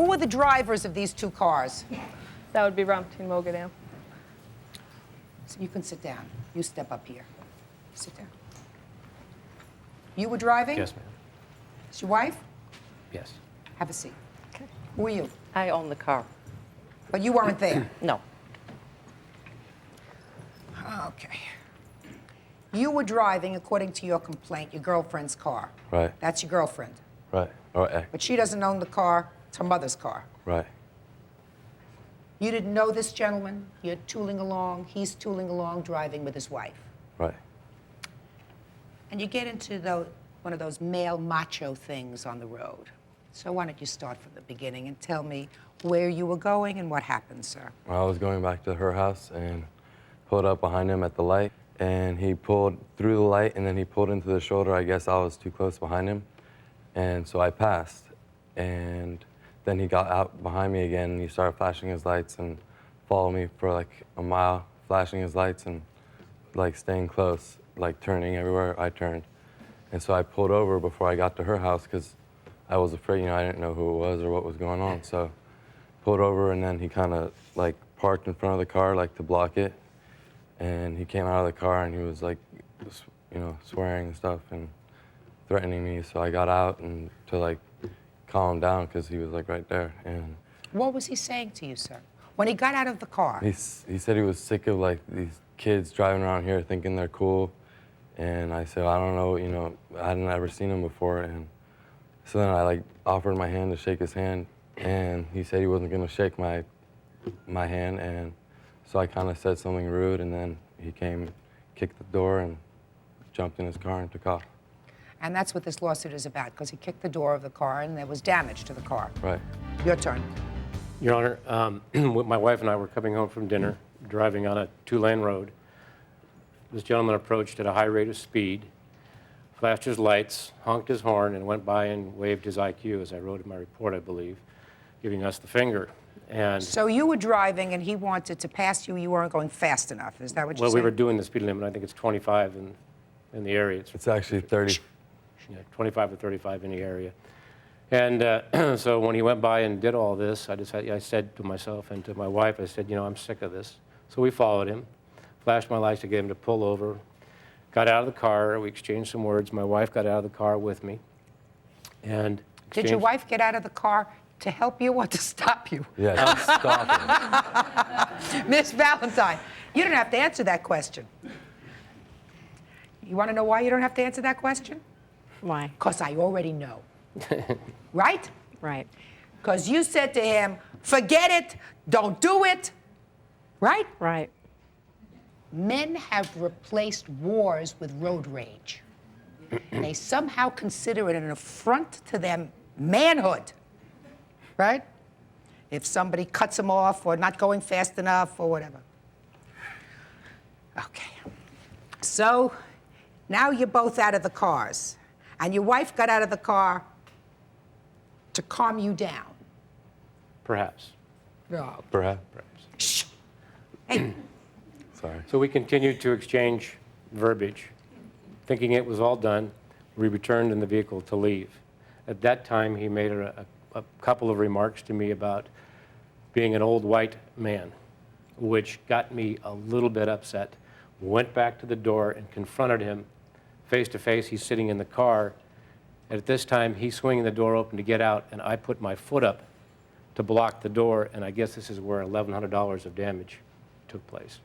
Who were the drivers of these two cars? That would be Ramtin Mogadam. So you can sit down. You step up here. Sit down. You were driving? Yes, ma'am. Is your wife? Yes. Have a seat. Okay. Who are you? I own the car. But you weren't there. No. Okay. You were driving, according to your complaint, your girlfriend's car. Right. That's your girlfriend. Right. Or ex. But she doesn't own the car. It's her mother's car. Right. You didn't know this gentleman. You're tooling along. He's tooling along, driving with his wife. Right. And you get into one of those male macho things on the road. So why don't you start from the beginning and tell me where you were going and what happened, sir? I was going back to her house and pulled up behind him at the light. And he pulled through the light, and then he pulled into the shoulder. I guess I was too close behind him. And so I passed. And then he got out behind me again, and he started flashing his lights and followed me for like a mile, flashing his lights and like staying close, like turning everywhere I turned. And so I pulled over before I got to her house because I was afraid, you know, I didn't know who it was or what was going on. So pulled over, and then he kind of like parked in front of the car like to block it. And he came out of the car and he was like, you know, swearing and stuff and threatening me. So I got out and to like calm him down because he was like right there. And What was he saying to you, sir? When he got out of the car? he said he was sick of like these kids driving around here thinking they're cool. And I said, I don't know, you know, I hadn't ever seen him before. And so then I like offered my hand to shake his hand, and he said he wasn't gonna shake my hand. And so I kind of said something rude, and then he came, kicked the door, and jumped in his car and took off. And that's what this lawsuit is about, because he kicked the door of the car and there was damage to the car. Right. Your turn. Your Honor, my wife and I were coming home from dinner, driving on a two-lane road. This gentleman approached at a high rate of speed, flashed his lights, honked his horn, and went by and waved his IQ, as I wrote in my report, I believe, giving us the finger. And So you were driving and he wanted to pass you. You weren't going fast enough. Is that what you're well, saying? we were doing the speed limit. I think it's 25 in the area. It's actually 30. Yeah, 25 or 35 in the area. And so when he went by and did all this, I said to myself and to my wife, I said, you know, I'm sick of this. So we followed him, flashed my lights to get him to pull over, got out of the car. We exchanged some words. My wife got out of the car with me. And Did your wife get out of the car to help you or to stop you? Yeah, stop him. Miss Valentine, you don't have to answer that question. You want to know why you don't have to answer that question? Why? Because I already know. Right? Right. Because you said to him, forget it, don't do it. Right? Right. Men have replaced wars with road rage. And they somehow consider it an affront to their manhood. Right? If somebody cuts them off or not going fast enough or whatever. Okay. So now you're both out of the cars. And your wife got out of the car to calm you down. perhaps. Oh. Perhaps. Shh. Hey. Sorry. So we continued to exchange verbiage. Thinking it was all done, we returned in the vehicle to leave. At that time, he made a couple of remarks to me about being an old white man, which got me a little bit upset. Went back to the door and confronted him face to face. He's sitting in the car. At this time, he's swinging the door open to get out, and I put my foot up to block the door, and I guess this is where $1,100 of damage took place.